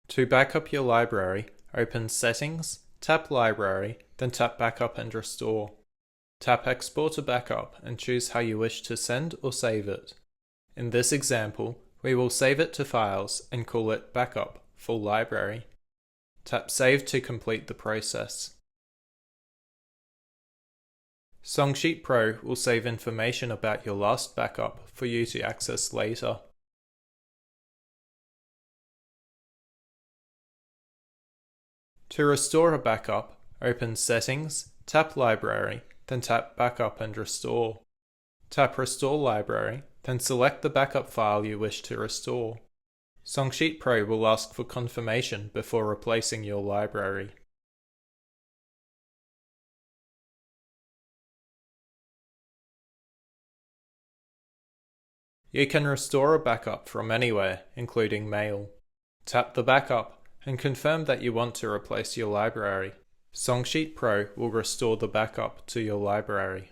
To backup your library, open Settings, tap Library, then tap Backup and Restore. Tap Export to Backup and choose how you wish to send or save it. In this example, we will save it to Files and call it Backup Full Library. Tap Save to complete the process. SongSheet Pro will save information about your last backup for you to access later. To restore a backup, open Settings, tap Library, then tap Backup and Restore. Tap Restore Library, then select the backup file you wish to restore. SongSheet Pro will ask for confirmation before replacing your library. You can restore a backup from anywhere, including mail. Tap the backup and confirm that you want to replace your library. SongSheet Pro will restore the backup to your library.